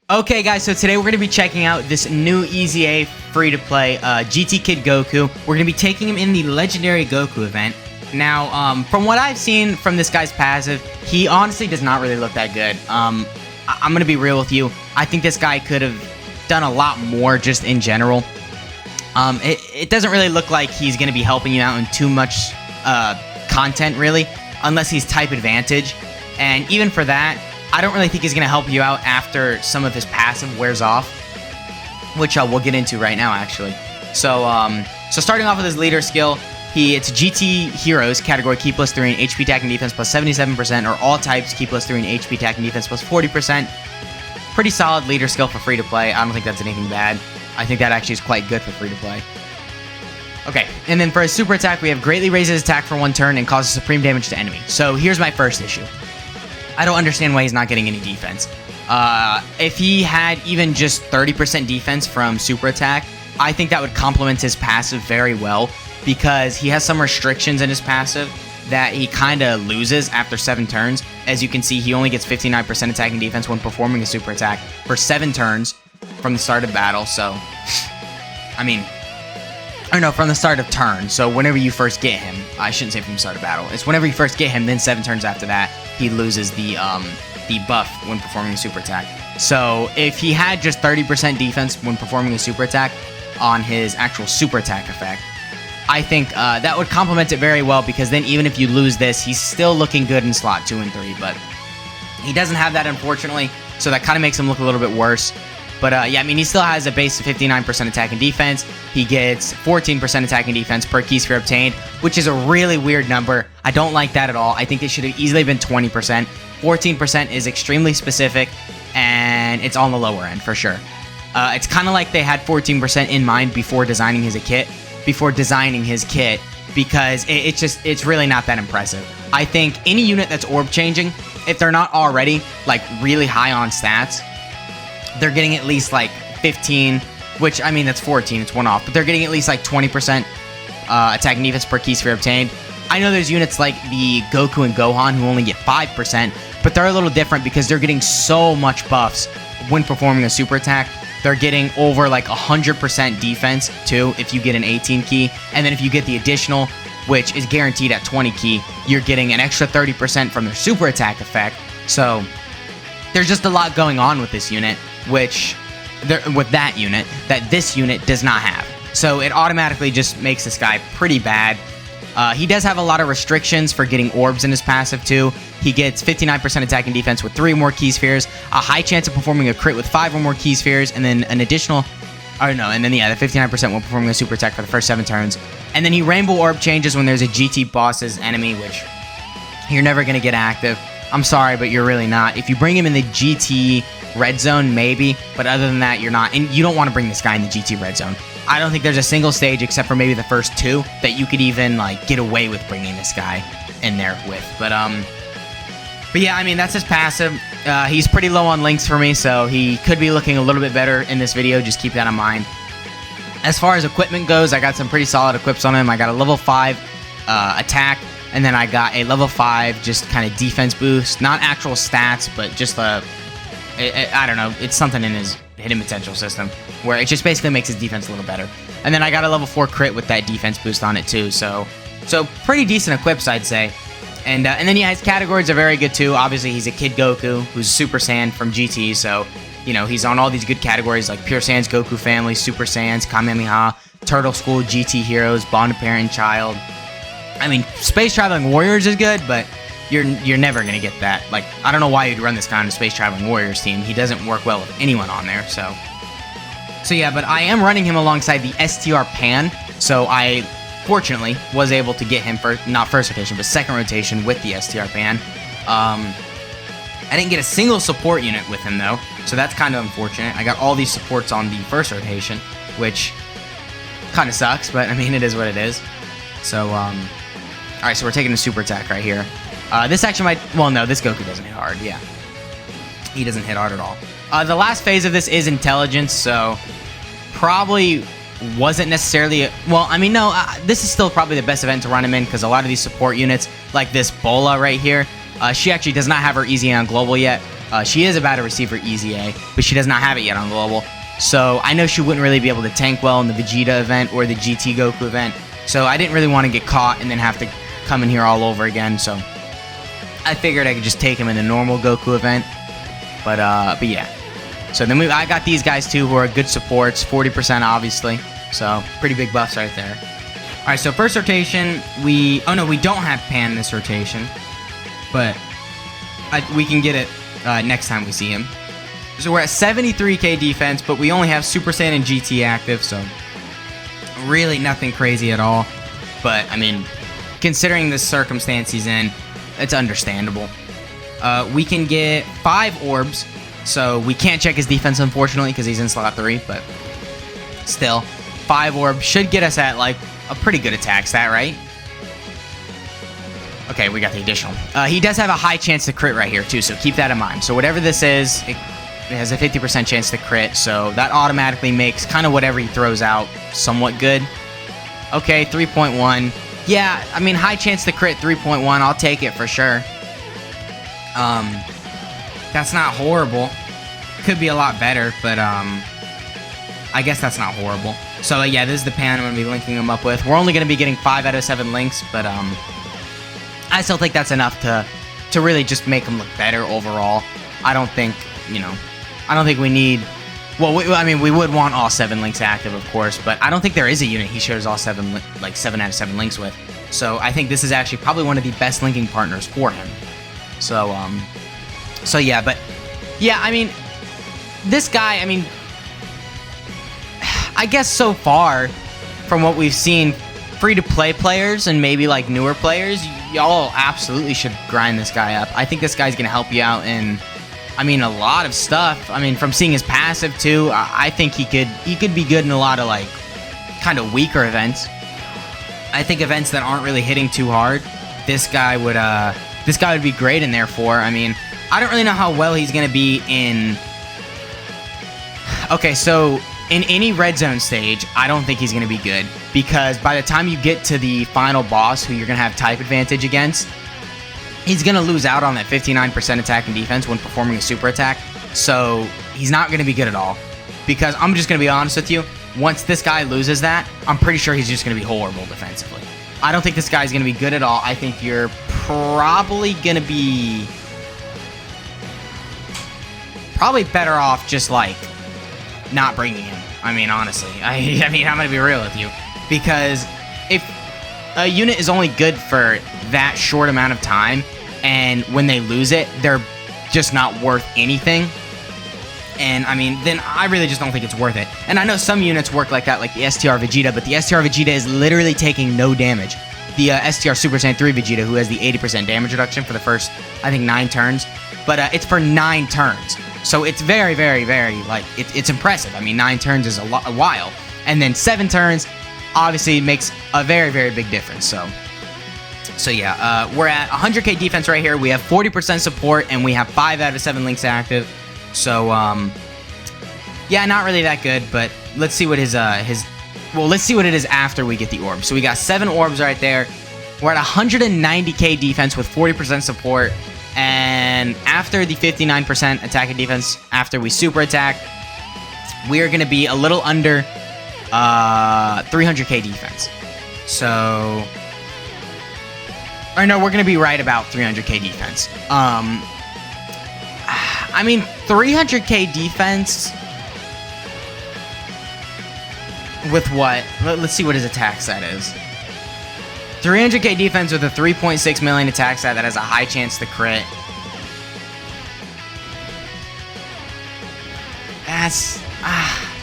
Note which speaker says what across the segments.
Speaker 1: Okay guys, so today we're going to be checking out this new EZA free-to-play GT Kid Goku. We're going to be taking him in the Legendary Goku event. Now, from what I've seen from this guy's passive, he honestly does not really look that good. I'm going to be real with you. I think this guy could have done a lot more just in general. It doesn't really look like he's going to be helping you out in too much content, really, unless he's type advantage. And even for that, I don't really think he's going to help you out after some of his passive wears off, which we'll get into right now, actually. So starting off with his leader skill, it's GT Heroes category key plus 3 and HP attack and defense plus 77%, or all types key plus 3 and HP attack and defense plus 40%. Pretty solid leader skill for free to play. I don't think that's anything bad. I think that actually is quite good for free to play. Okay, and then for his super attack, we have greatly raises attack for 1 turn and causes supreme damage to enemy. So here's my first issue. I don't understand why he's not getting any defense. If he had even just 30% defense from super attack, I think that would complement his passive very well, because he has some restrictions in his passive that he kind of loses after 7 turns. As you can see, he only gets 59% attack and defense when performing a super attack for 7 turns from the start of battle. So, I mean, or no, from the start of turn. So whenever you first get him, I shouldn't say from the start of battle. It's whenever you first get him, then 7 turns after that, he loses the buff when performing a super attack. So if he had just 30% defense when performing a super attack on his actual super attack effect, I think that would complement it very well, because then even if you lose this, he's still looking good in slot 2 and 3. But he doesn't have that, unfortunately, so that kind of makes him look a little bit worse. But yeah, I mean, he still has a base of 59% attack and defense. He gets 14% attack and defense per key sphere obtained, which is a really weird number. I don't like that at all. I think it should have easily been 20%. 14% is extremely specific, and it's on the lower end for sure. It's kind of like they had 14% in mind before designing his kit, because it's really not that impressive. I think any unit that's orb changing, if they're not already like really high on stats, they're getting at least like 15, which, I mean, that's 14, it's 1 off, but they're getting at least like 20% attack and defense per key sphere obtained. I know there's units like the Goku and Gohan who only get 5%, but they're a little different because they're getting so much buffs when performing a super attack. They're getting over like 100% defense too if you get an 18 key, and then if you get the additional, which is guaranteed at 20 key, you're getting an extra 30% from their super attack effect. So there's just a lot going on with this unit, that this unit does not have. So it automatically just makes this guy pretty bad. He does have a lot of restrictions for getting orbs in his passive too. He gets 59% attack and defense with 3 or more key spheres, a high chance of performing a crit with 5 or more key spheres, and then an additional, the 59% when performing a super attack for the first 7 turns. And then he rainbow orb changes when there's a GT boss's enemy, which you're never going to get active. I'm sorry, but you're really not. If you bring him in the GT red zone, maybe, but other than that, you're not. And you don't want to bring this guy in the GT red zone. I don't think there's a single stage, except for maybe the first 2, that you could even like get away with bringing this guy in there with. But yeah, I mean, that's his passive. He's pretty low on links for me, so he could be looking a little bit better in this video. Just keep that in mind. As far as equipment goes, I got some pretty solid equips on him. I got a level 5 attack, and then I got a level 5 just kind of defense boost. Not actual stats, but just I don't know, it's something in his hidden potential system where it just basically makes his defense a little better. And then I got a level 4 crit with that defense boost on it too. So pretty decent equips, I'd say. And then yeah, his categories are very good too. Obviously, he's a Kid Goku who's Super Saiyan from GT, so you know he's on all these good categories like Pure Saiyans, Goku Family, Super Saiyans, Kamehameha, Turtle School, GT Heroes, Bond of Parent and Child. I mean, Space Traveling Warriors is good, but you're never gonna get that. Like, I don't know why you'd run this guy on a Space Traveling Warriors team. He doesn't work well with anyone on there. So yeah, but I am running him alongside the STR Pan. So I fortunately was able to get him for not first rotation, but second rotation with the STR Pan. I didn't get a single support unit with him though, so that's kind of unfortunate. I got all these supports on the first rotation, which kind of sucks, but I mean, it is what it is. So alright, so we're taking a super attack right here. This actually might, well no, this Goku doesn't hit hard, yeah. He doesn't hit hard at all. The last phase of this is intelligence, so probably wasn't necessarily, well, I mean, no, this is still probably the best event to run him in, because a lot of these support units, like this Bola right here, she actually does not have her easy on global yet, She is about to receive her Easy A, but she does not have it yet on global. So I know she wouldn't really be able to tank well in the Vegeta event or the GT Goku event. So I didn't really want to get caught and then have to come in here all over again. So I figured I could just take him in the normal Goku event. But yeah. So then I got these guys too, who are good supports, 40% obviously. So pretty big buffs right there. All right, so first rotation, we don't have Pan this rotation, but we can get it next time we see him. So we're at 73k defense, but we only have Super Saiyan and GT active, so really nothing crazy at all. But I mean, considering the circumstance he's in, it's understandable. We can get 5 orbs, so we can't check his defense unfortunately because he's in slot 3, but still, 5 orbs should get us at like a pretty good attack stat, right? Okay, we got the additional. He does have a high chance to crit right here too, so keep that in mind. So whatever this is, it has a 50% chance to crit, so that automatically makes kind of whatever he throws out somewhat good. Okay, 3.1. Yeah, I mean, high chance to crit 3.1. I'll take it for sure. That's not horrible. Could be a lot better, but I guess that's not horrible. So yeah, this is the pan I'm going to be linking him up with. We're only going to be getting 5 out of 7 links, but I still think that's enough to really just make him look better overall. I don't think, I don't think we need... Well, I mean, we would want all 7 links active, of course, but I don't think there is a unit he shares all 7 out of 7 links with. So I think this is actually probably one of the best linking partners for him. So yeah, but yeah, I mean, this guy, I mean, I guess so far, from what we've seen, free-to-play players and maybe like newer players, y'all absolutely should grind this guy up. I think this guy's gonna help you out in, I mean, a lot of stuff. I mean, from seeing his passive too, I think he could be good in a lot of like kind of weaker events. I think events that aren't really hitting too hard, this guy would be great in there for. I mean, I don't really know how well he's gonna be in. Okay, so in any red zone stage, I don't think he's going to be good, because by the time you get to the final boss, who you're going to have type advantage against, he's going to lose out on that 59% attack and defense when performing a super attack, so he's not going to be good at all. Because I'm just going to be honest with you, once this guy loses that, I'm pretty sure he's just going to be horrible defensively. I don't think this guy's going to be good at all. I think you're probably going to be better off just like not bringing him. I mean, honestly, I mean, I'm gonna be real with you, because if a unit is only good for that short amount of time, and when they lose it, they're just not worth anything, and I mean, then I really just don't think it's worth it. And I know some units work like that, like the STR Vegeta, but the STR Vegeta is literally taking no damage. The STR Super Saiyan 3 Vegeta, who has the 80% damage reduction for the first, I think, 9 turns, but it's for 9 turns. So it's very, very, very, like, it's impressive. I mean, 9 turns is a while. And then 7 turns, obviously, makes a very, very big difference. So yeah, we're at 100k defense right here. We have 40% support, and we have 5 out of 7 links active. So, yeah, not really that good, but let's see what let's see what it is after we get the orbs. So we got 7 orbs right there. We're at 190k defense with 40% support. And after the 59% attack and defense, after we super attack, we are going to be a little under 300k defense. So, or no, we're going to be right about 300k defense. I mean, 300k defense with what? Let's see what his attack stat is. 300k defense with a 3.6 million attack stat that has a high chance to crit.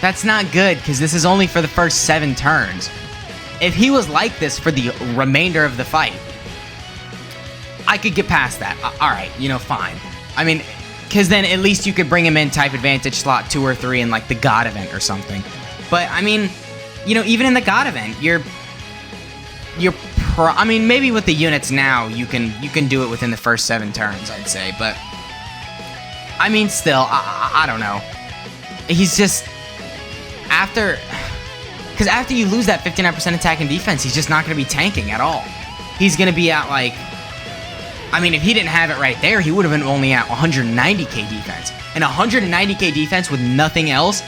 Speaker 1: That's not good, because this is only for the first 7 turns. If he was like this for the remainder of the fight, I could get past that. Alright, fine. I mean, because then at least you could bring him in type advantage slot 2 or 3 in like the God event or something. But I mean, even in the God event, I mean, maybe with the units now, you can do it within the first 7 turns, I'd say. But I mean, still, I don't know. He's just after you lose that 59% attack and defense, he's just not going to be tanking at all. He's going to be at like I mean, if he didn't have it right there, he would have been only at 190k defense. And 190k defense with nothing else,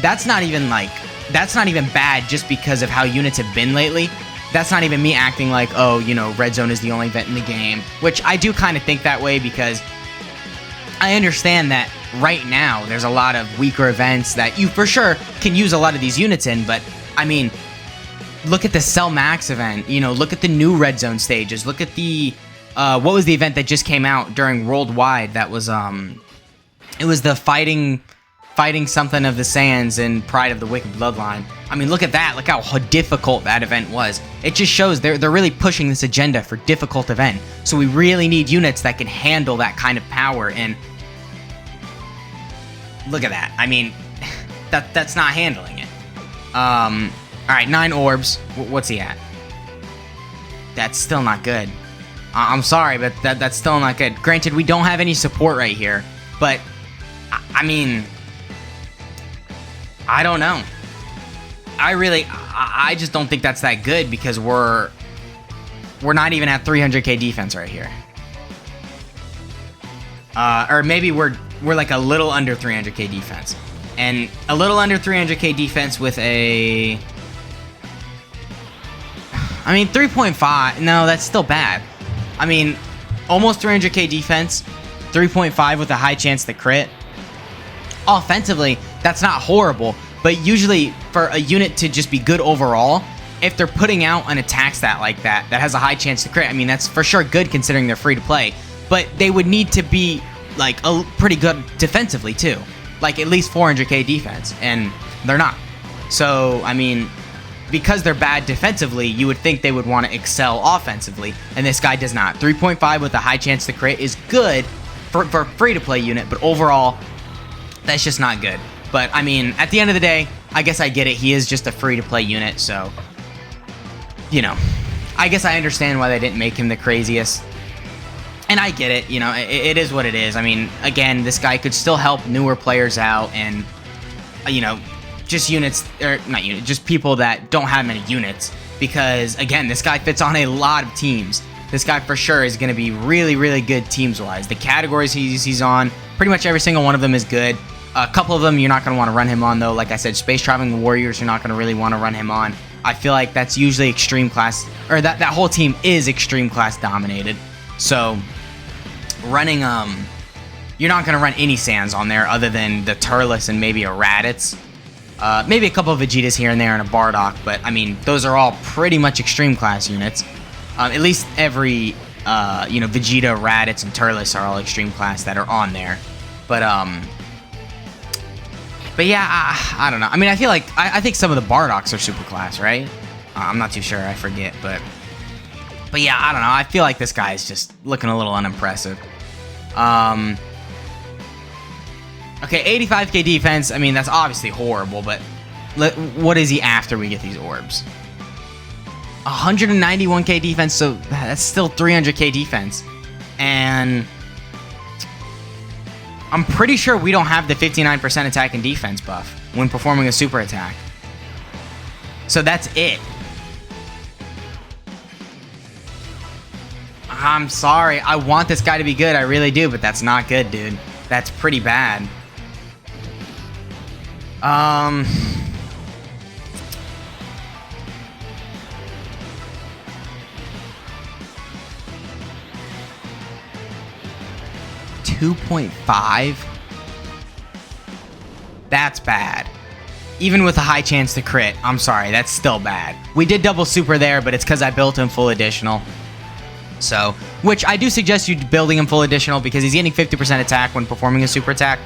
Speaker 1: that's not even bad just because of how units have been lately. That's not even me acting like, oh, you know, red zone is the only event in the game, which I do kind of think that way because I understand that right now there's a lot of weaker events that you for sure can use a lot of these units in, but I mean, look at the Cell Max event, you know, look at the new red zone stages, look at the, what was the event that just came out during Worldwide? That was, it was the fighting something of the Saiyans and Pride of the Wicked Bloodline. I mean, look at that. Look how difficult that event was. It just shows they're really pushing this agenda for difficult event. So we really need units that can handle that kind of power. And look at that. I mean, that's not handling it. All right, 9 orbs. What's he at? That's still not good. I'm sorry, but that's still not good. Granted, we don't have any support right here, but I mean, I don't know. I just don't think that's that good because we're not even at 300k defense right here. Or maybe we're like a little under 300k defense. And a little under 300k defense with a... I mean, 3.5. No, that's still bad. I mean, almost 300k defense, 3.5 with a high chance to crit. Offensively, that's not horrible, but usually for a unit to just be good overall, if they're putting out an attack stat like that has a high chance to crit, I mean, that's for sure good considering they're free to play, but they would need to be like pretty good defensively too, like at least 400k defense, and they're not. So, I mean, because they're bad defensively, you would think they would want to excel offensively, and this guy does not. 3.5 with a high chance to crit is good for a free-to-play unit, but overall, that's just not good. But, I mean, at the end of the day, I guess I get it. He is just a free-to-play unit, so, you know, I guess I understand why they didn't make him the craziest. And I get it, you know, it is what it is. I mean, again, this guy could still help newer players out and, you know, just units, or not units, just people that don't have many units. Because, again, this guy fits on a lot of teams. This guy for sure is going to be really, really good teams-wise. The categories he's on, pretty much every single one of them is good. A couple of them you're not going to want to run him on, though. Like I said, Space Traveling Warriors, you're not going to really want to run him on. I feel like that's usually extreme class, or that whole team is extreme class dominated. So, running, you're not going to run any Sans on there other than the Turles and maybe a Raditz. Maybe a couple of Vegetas here and there and a Bardock, but I mean, those are all pretty much extreme class units. At least every, you know, Vegeta, Raditz, and Turles are all extreme class that are on there. But yeah, I don't know. I mean, I feel like, I think some of the Bardocks are super class, right? I'm not too sure, I forget, but yeah, I don't know. I feel like this guy is just looking a little unimpressive. Okay, 85k defense, I mean, that's obviously horrible, but what is he after we get these orbs? 191k defense, so that's still 300k defense. And I'm pretty sure we don't have the 59% attack and defense buff when performing a super attack. So that's it. I'm sorry, I want this guy to be good, I really do, but that's not good, dude. That's pretty bad. 2.5? That's bad. Even with a high chance to crit, I'm sorry, that's still bad. We did double super there, but it's because I built him full additional. So, which I do suggest you building him full additional because he's getting 50% attack when performing a super attack.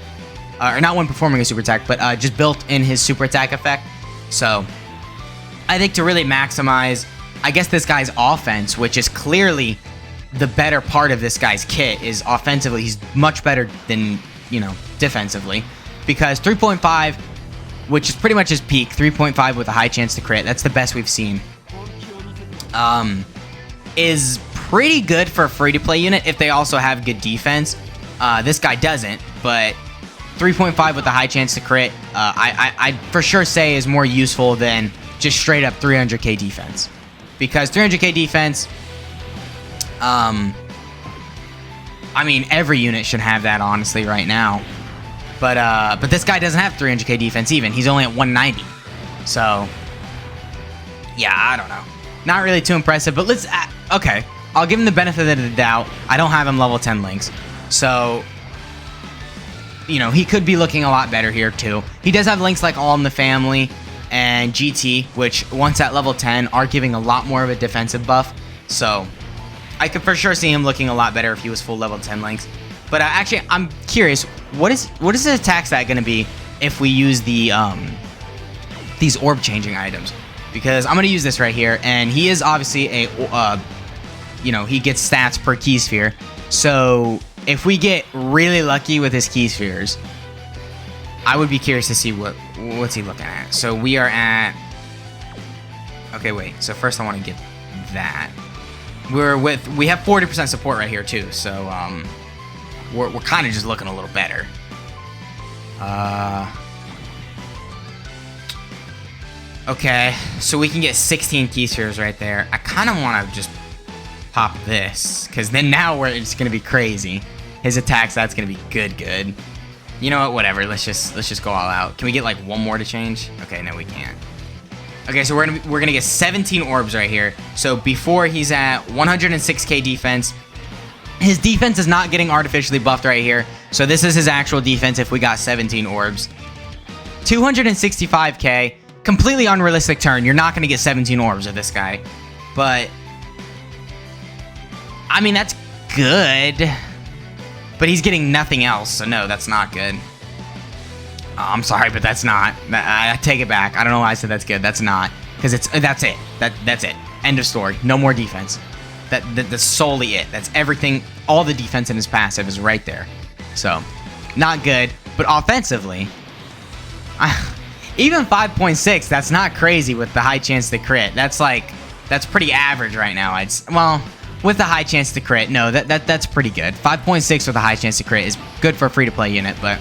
Speaker 1: Or not when performing a super attack, but just built in his super attack effect. So, I think to really maximize, I guess, this guy's offense, which is clearly the better part of this guy's kit, is offensively, he's much better than, you know, defensively. Because 3.5, which is pretty much his peak, 3.5 with a high chance to crit, that's the best we've seen, is pretty good for a free-to-play unit if they also have good defense. This guy doesn't, but 3.5 with a high chance to crit, I'd for sure say is more useful than just straight up 300k defense. Because 300k defense, I mean, every unit should have that, honestly, right now. But this guy doesn't have 300k defense even. He's only at 190. So, yeah, I don't know. Not really too impressive, but let's... okay, I'll give him the benefit of the doubt. I don't have him level 10 links. So, you know, he could be looking a lot better here, too. He does have links like All in the Family and GT, which, once at level 10, are giving a lot more of a defensive buff. So, I could for sure see him looking a lot better if he was full level 10 links. But actually, I'm curious, what is the attack stat going to be if we use the these orb changing items? Because I'm going to use this right here, and he is obviously a, you know, he gets stats per key sphere. So if we get really lucky with his key spheres, I would be curious to see what's he looking at. So we are at, okay, wait. So first I want to get that. We have 40% support right here too. So we're kind of just looking a little better. Okay, so we can get 16 key spheres right there. I kind of want to just pop this, because then now it's going to be crazy. His attack stat's going to be good. You know what? Whatever. Let's just go all out. Can we get like one more to change? Okay, no, we can't. Okay, so we're gonna get 17 orbs right here. So before he's at 106k defense. His defense is not getting artificially buffed right here. So this is his actual defense if we got 17 orbs. 265k. Completely unrealistic turn. You're not going to get 17 orbs of this guy. But, I mean, that's good. But he's getting nothing else. So, no, that's not good. I'm sorry, but that's not. I take it back. I don't know why I said that's good. That's not. Because that's it. That's it. End of story. No more defense. That's solely it. That's everything. All the defense in his passive is right there. So, not good. But offensively, even 5.6, that's not crazy with the high chance to crit. That's pretty average right now. Well, with the high chance to crit, no, that's pretty good. 5.6 with a high chance to crit is good for a free-to-play unit, but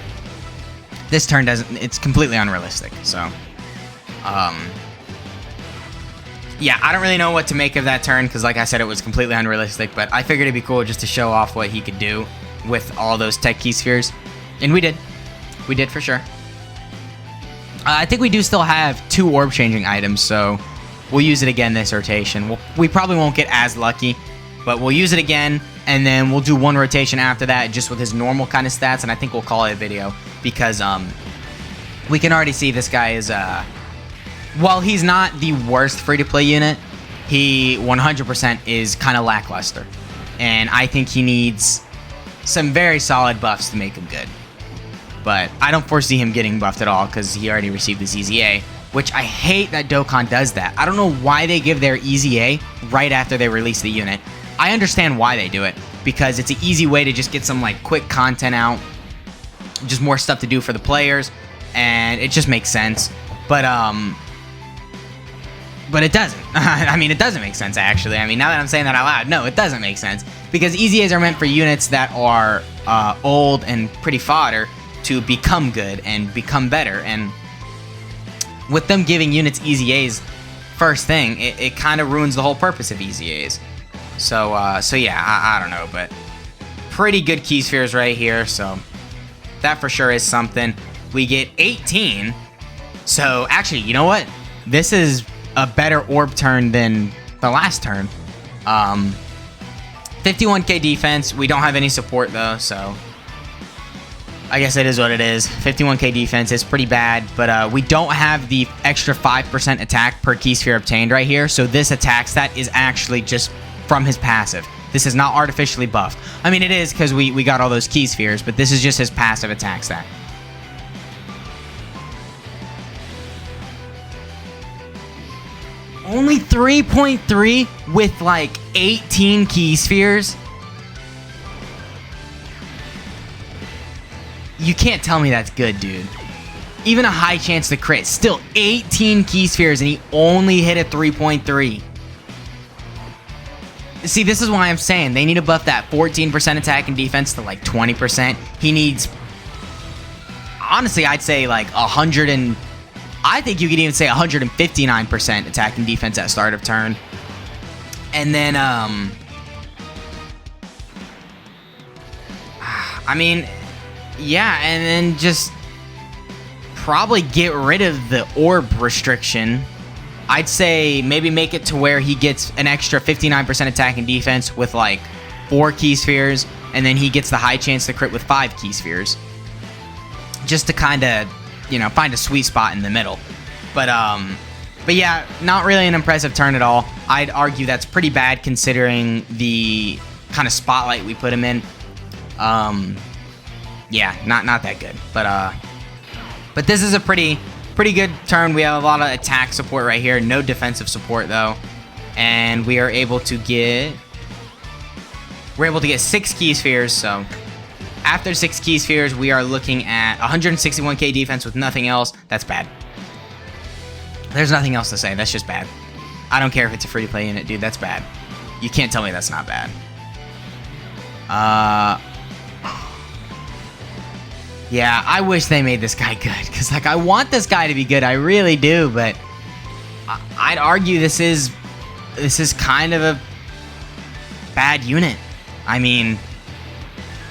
Speaker 1: this turn doesn't. It's completely unrealistic. So, yeah, I don't really know what to make of that turn because, like I said, it was completely unrealistic. But I figured it'd be cool just to show off what he could do with all those tech key spheres, and we did. We did for sure. I think we do still have 2 orb changing items, so we'll use it again this rotation. We probably won't get as lucky, but we'll use it again, and then we'll do 1 rotation after that just with his normal kind of stats, and I think we'll call it a video because we can already see this guy is, while he's not the worst free-to-play unit, he 100% is kind of lackluster, and I think he needs some very solid buffs to make him good. But I don't foresee him getting buffed at all because he already received his Easy A, which I hate that Dokkan does that. I don't know why they give their Easy A right after they release the unit. I understand why they do it, because it's an easy way to just get some like quick content out, just more stuff to do for the players, and it just makes sense. But it doesn't. I mean, it doesn't make sense actually. I mean, now that I'm saying that out loud, no, it doesn't make sense because Easy A's are meant for units that are old and pretty fodder to become good and become better, and with them giving units Easy A's first thing, it kind of ruins the whole purpose of Easy A's. So yeah, I don't know, but pretty good key spheres right here, so that for sure is something. We get 18, so actually, you know what? This is a better orb turn than the last turn. 51k defense, we don't have any support though, so I guess it is what it is. 51k defense is pretty bad, but we don't have the extra 5% attack per key sphere obtained right here, so this attack stat is actually just from his passive. This is not artificially buffed. I mean, it is because we got all those key spheres, but this is just his passive attack stat. Only 3.3 with like 18 key spheres? You can't tell me that's good, dude. Even a high chance to crit. Still 18 key spheres and he only hit a 3.3. See, this is why I'm saying they need to buff that 14% attack and defense to like 20%. He needs, honestly, I'd say like 100 and, I think you could even say 159% attack and defense at start of turn. And then, I mean, yeah, and then just probably get rid of the orb restriction. I'd say maybe make it to where he gets an extra 59% attack and defense with like 4 key spheres, and then he gets the high chance to crit with 5 key spheres. Just to kind of, you know, find a sweet spot in the middle. But yeah, not really an impressive turn at all. I'd argue that's pretty bad considering the kind of spotlight we put him in. Yeah, not that good. But this is a pretty good turn. We have a lot of attack support right here. No defensive support though. And we are able to get 6 key spheres, so after 6 key spheres, we are looking at 161k defense with nothing else. That's bad. There's nothing else to say. That's just bad. I don't care if it's a free-to-play unit, dude. That's bad. You can't tell me that's not bad. Yeah, I wish they made this guy good, because like I want this guy to be good. I really do, but I'd argue this is kind of a bad unit. I mean,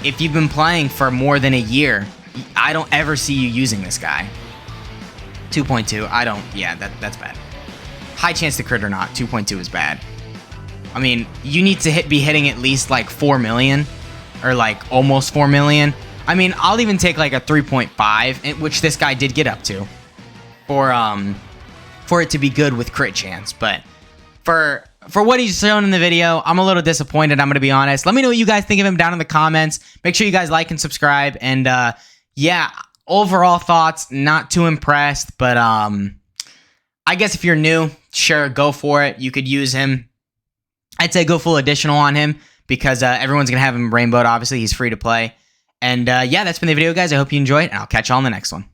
Speaker 1: if you've been playing for more than a year, I don't ever see you using this guy. 2.2, I don't, yeah, that's bad. High chance to crit or not, 2.2 is bad. I mean, you need to be hitting at least like 4 million, or like almost 4 million. I mean, I'll even take like a 3.5, which this guy did get up to, for it to be good with crit chance. But for what he's shown in the video, I'm a little disappointed, I'm going to be honest. Let me know what you guys think of him down in the comments. Make sure you guys like and subscribe. And yeah, overall thoughts, not too impressed. But I guess if you're new, sure, go for it. You could use him. I'd say go full additional on him, because everyone's going to have him rainbowed. Obviously, he's free to play. And yeah, that's been the video, guys. I hope you enjoyed, and I'll catch you all in the next one.